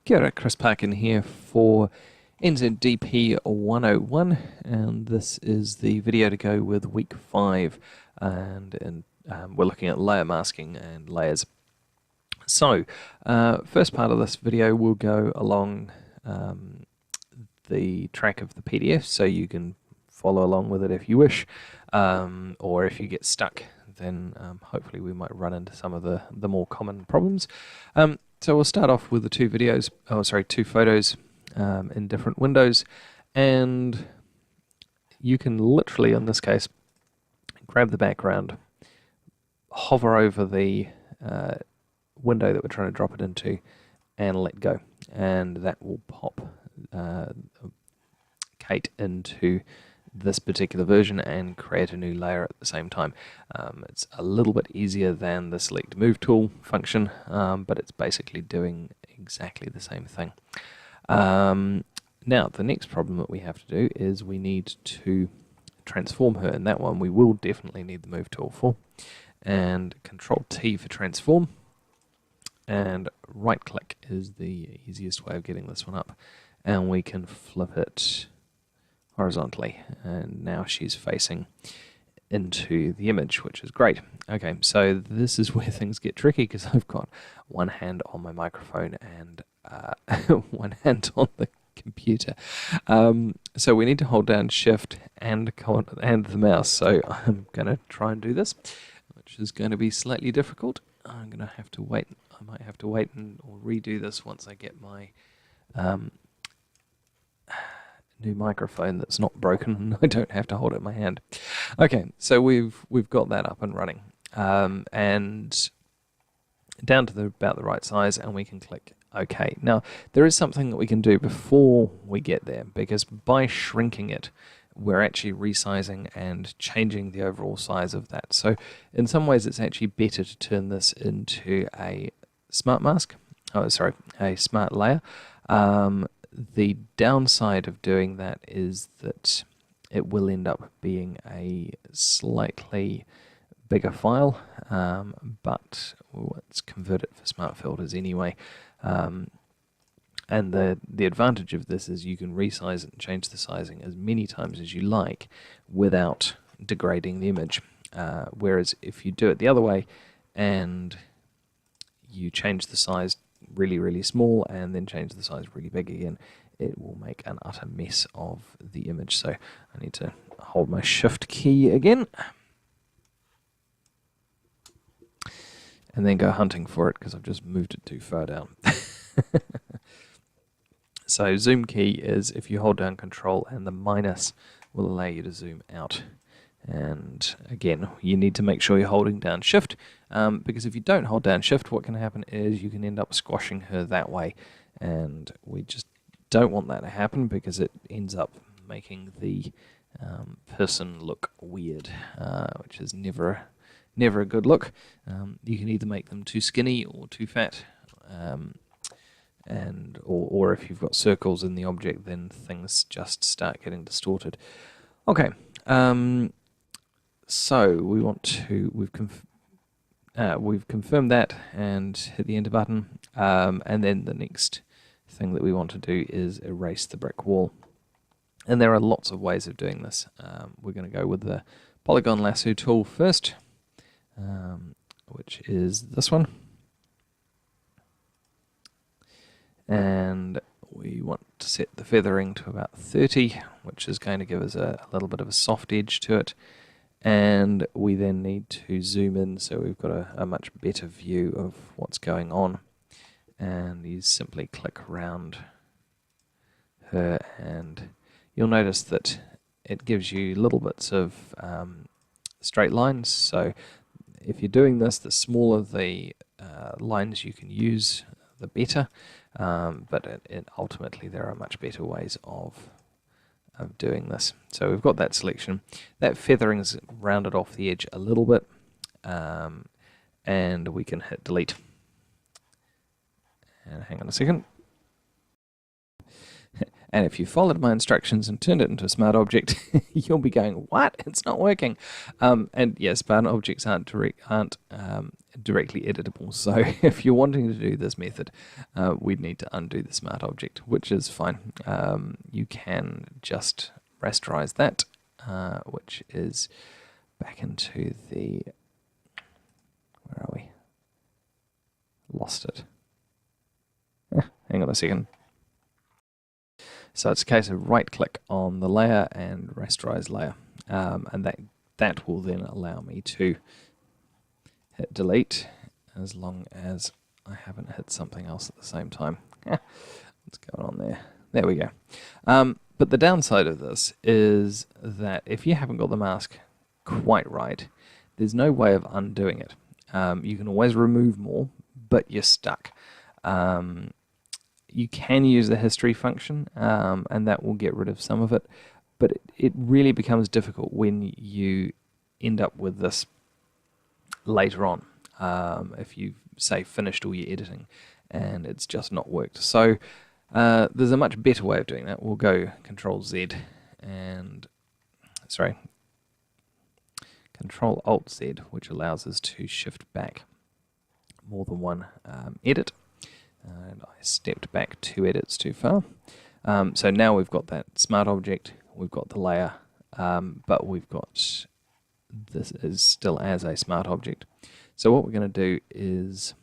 Kia ora, Chris Parkin here for NZDP 101, and this is the video to go with week 5, and we're looking at layer masking and layers. So, first part of this video will go along the track of the PDF, so you can follow along with it if you wish, or if you get stuck, then hopefully we might run into some of the more common problems. So we'll start off with the two photos in different windows, and you can literally, in this case, grab the background, hover over the window that we're trying to drop it into, and let go, and that will pop Kate into this particular version and create a new layer at the same time. It's a little bit easier than the select move tool function, but it's basically doing exactly the same thing. Now the next problem that we have to do is we need to transform her, and that one we will definitely need the move tool for, and Control T for transform, and right click is the easiest way of getting this one up, and we can flip it horizontally, and now she's facing into the image, which is great. Okay, so this is where things get tricky because I've got one hand on my microphone and one hand on the computer. So we need to hold down Shift and the mouse. So I'm going to try and do this, which is going to be slightly difficult. I'm going to have to wait. I might have to wait or redo this once I get my new microphone that's not broken and I don't have to hold it in my hand. Okay, so we've got that up and running, and down to about the right size, and we can click OK. Now there is something that we can do before we get there, because by shrinking it we're actually resizing and changing the overall size of that. So in some ways it's actually better to turn this into a smart mask. A smart layer. The downside of doing that is that it will end up being a slightly bigger file, but let's convert it for smart filters anyway. And the advantage of this is you can resize it and change the sizing as many times as you like without degrading the image. Whereas if you do it the other way and you change the size really small and then change the size really big again, it will make an utter mess of the image. So I need to hold my Shift key again and then go hunting for it because I've just moved it too far down. So zoom key is if you hold down Control and the minus will allow you to zoom out. And again, you need to make sure you're holding down Shift, because if you don't hold down Shift, what can happen is you can end up squashing her that way, and we just don't want that to happen because it ends up making the person look weird, which is never a good look. You can either make them too skinny or too fat, or if you've got circles in the object, then things just start getting distorted. Okay. So we've confirmed that and hit the enter button, and then the next thing that we want to do is erase the brick wall. And there are lots of ways of doing this. We're going to go with the polygon lasso tool first, which is this one. And we want to set the feathering to about 30, which is going to give us a little bit of a soft edge to it. And we then need to zoom in so we've got a much better view of what's going on. And you simply click around her, and you'll notice that it gives you little bits of straight lines. So if you're doing this, the smaller the lines you can use, the better. But ultimately there are much better ways of doing this. So we've got that selection. That feathering's rounded off the edge a little bit, and we can hit delete. And hang on a second. And if you followed my instructions and turned it into a smart object, you'll be going, what? It's not working. And yes, smart objects aren't directly editable. So if you're wanting to do this method, we'd need to undo the smart object, which is fine. You can just rasterize that, which is back into the, where are we? Lost it. Hang on a second. So it's a case of right-click on the layer and rasterize layer, and that will then allow me to hit delete as long as I haven't hit something else at the same time. What's going on there? There we go. But the downside of this is that if you haven't got the mask quite right, there's no way of undoing it. You can always remove more, but you're stuck. You can use the history function, and that will get rid of some of it, but it really becomes difficult when you end up with this later on, if you've, say, finished all your editing and it's just not worked. So there's a much better way of doing that. We'll go Control-Z and, sorry, Control-Alt-Z, which allows us to shift back more than one edit. And I stepped back 2 edits too far. So now we've got that smart object, we've got the layer, but we've got this is still as a smart object. So what we're going to do is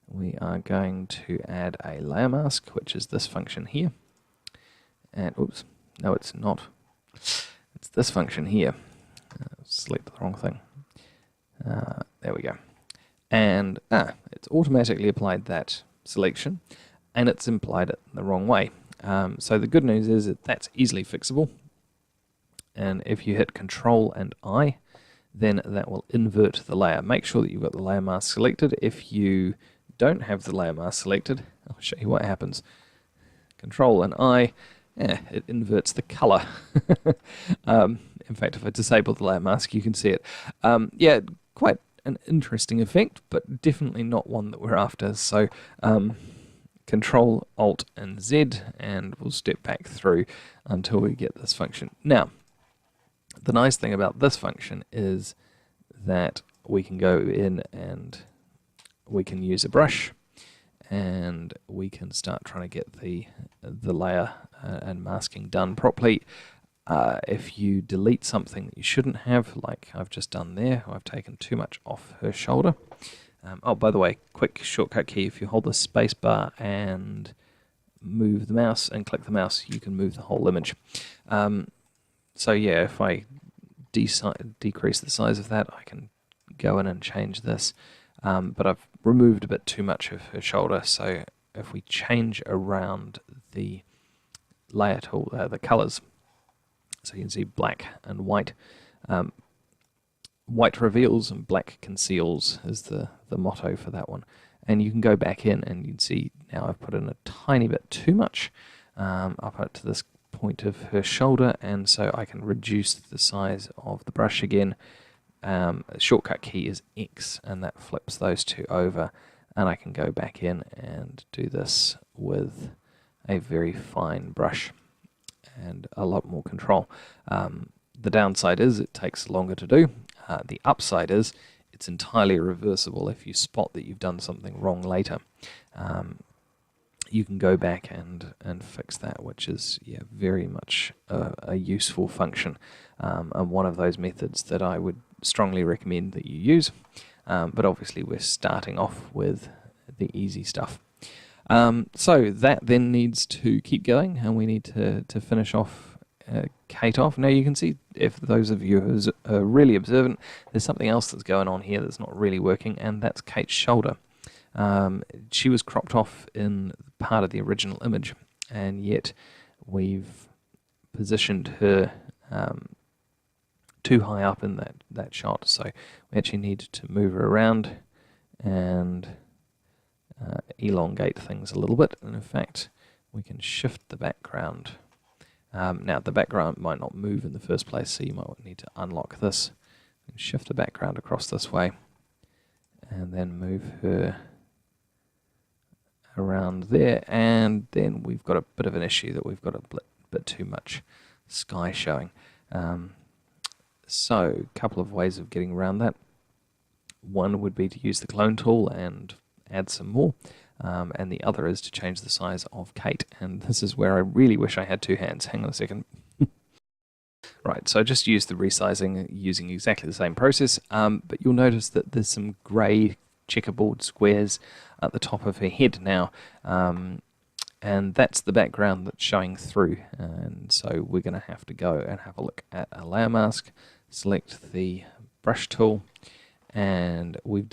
we are going to add a layer mask, which is this function here. And oops, no, it's not. It's this function here. Selected the wrong thing. There we go. And it's automatically applied that selection, and it's applied it the wrong way. So the good news is that that's easily fixable, and if you hit Control and I, then that will invert the layer. Make sure that you've got the layer mask selected. If you don't have the layer mask selected, I'll show you what happens. Control and I, it inverts the color. In fact, if I disable the layer mask, you can see it. Yeah, quite an interesting effect, but definitely not one that we're after. So Control, Alt, and Z, and we'll step back through until we get this function. Now, the nice thing about this function is that we can go in and we can use a brush, and we can start trying to get the layer and masking done properly. If you delete something that you shouldn't have, like I've just done there, I've taken too much off her shoulder. Oh, by the way, quick shortcut key, if you hold the space bar and move the mouse and click the mouse, you can move the whole image. So yeah, if I decrease the size of that, I can go in and change this. But I've removed a bit too much of her shoulder, so if we change around the layer tool, the colors, so you can see black and white. White reveals and black conceals is the motto for that one. And you can go back in and you can see now I've put in a tiny bit too much up to this point of her shoulder, and so I can reduce the size of the brush again. The shortcut key is X, and that flips those two over, and I can go back in and do this with a very fine brush and a lot more control. The downside is it takes longer to do. The upside is it's entirely reversible. If you spot that you've done something wrong later, you can go back and fix that, which is very much a useful function, and one of those methods that I would strongly recommend that you use. But obviously we're starting off with the easy stuff. So that then needs to keep going, and we need to finish off Kate off. Now you can see, if those of you who are really observant, there's something else that's going on here that's not really working, and that's Kate's shoulder. She was cropped off in part of the original image, and yet we've positioned her too high up in that shot, so we actually need to move her around and elongate things a little bit. And in fact, we can shift the background. Now the background might not move in the first place, so you might need to unlock this and shift the background across this way, and then move her around there, and then we've got a bit of an issue that we've got a bit too much sky showing. So a couple of ways of getting around that. One would be to use the clone tool and add some more, and the other is to change the size of Kate, and this is where I really wish I had two hands. Hang on a second. Right, so I just used the resizing using exactly the same process, but you'll notice that there's some grey checkerboard squares at the top of her head now, and that's the background that's showing through, and so we're going to have to go and have a look at a layer mask, select the brush tool, and we've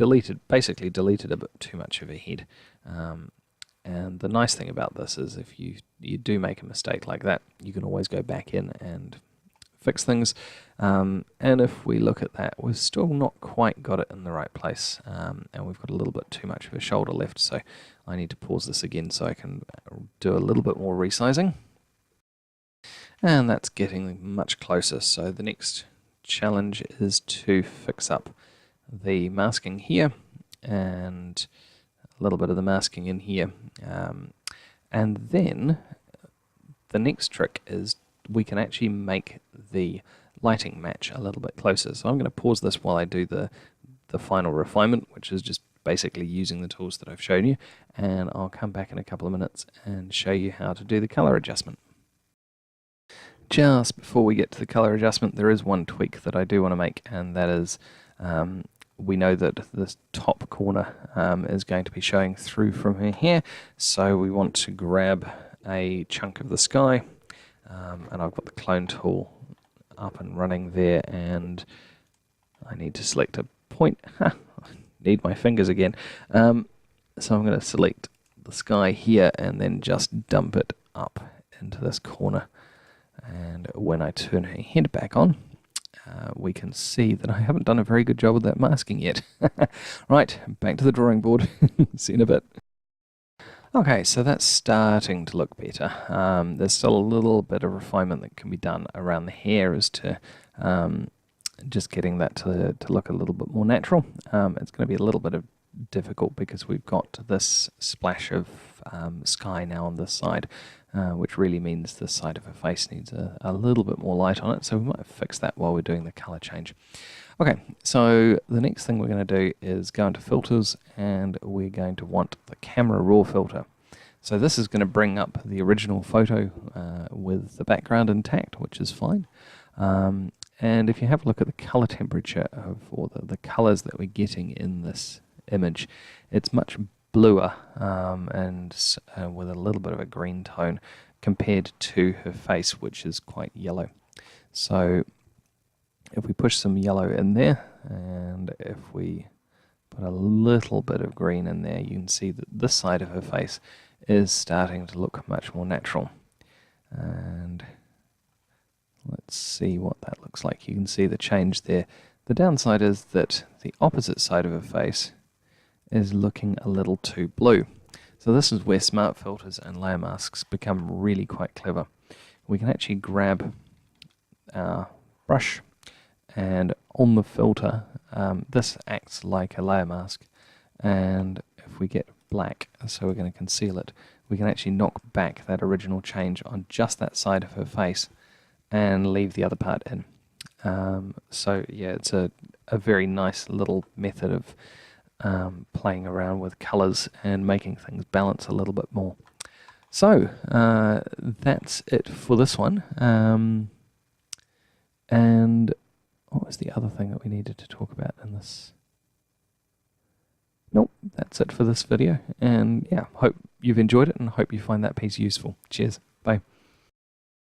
basically deleted a bit too much of her head. And the nice thing about this is if you do make a mistake like that, you can always go back in and fix things, and if we look at that, we've still not quite got it in the right place, and we've got a little bit too much of a shoulder left, so I need to pause this again so I can do a little bit more resizing, and that's getting much closer. So the next challenge is to fix up the masking here and a little bit of the masking in here, and then the next trick is we can actually make the lighting match a little bit closer. So I'm going to pause this while I do the final refinement, which is just basically using the tools that I've shown you, and I'll come back in a couple of minutes and show you how to do the color adjustment. Just before we get to the color adjustment, there is one tweak that I do want to make, and that is we know that this top corner is going to be showing through from her hair, so we want to grab a chunk of the sky, and I've got the clone tool up and running there, and I need to select a point. I need my fingers again. So I'm going to select the sky here and then just dump it up into this corner, and when I turn her head back on, we can see that I haven't done a very good job of that masking yet. Right, back to the drawing board. See you in a bit. Okay, so that's starting to look better. There's still a little bit of refinement that can be done around the hair as to just getting that to look a little bit more natural. It's going to be a little bit of difficult because we've got this splash of sky now on this side, which really means the side of her face needs a little bit more light on it, so we might fix that while we're doing the color change. Okay, so the next thing we're going to do is go into filters, and we're going to want the camera raw filter. So this is going to bring up the original photo with the background intact, which is fine. And if you have a look at the color temperature or the colors that we're getting in this image, it's much bluer and with a little bit of a green tone compared to her face, which is quite yellow. So if we push some yellow in there, and if we put a little bit of green in there, you can see that this side of her face is starting to look much more natural. And let's see what that looks like. You can see the change there. The downside is that the opposite side of her face is looking a little too blue. So this is where smart filters and layer masks become really quite clever. We can actually grab our brush, and on the filter, this acts like a layer mask, and if we get black, so we're going to conceal it, we can actually knock back that original change on just that side of her face and leave the other part in. So yeah, it's a very nice little method of playing around with colors and making things balance a little bit more. So that's it for this one. And what was the other thing that we needed to talk about in this? Nope, that's it for this video. And yeah, hope you've enjoyed it and hope you find that piece useful. Cheers. Bye.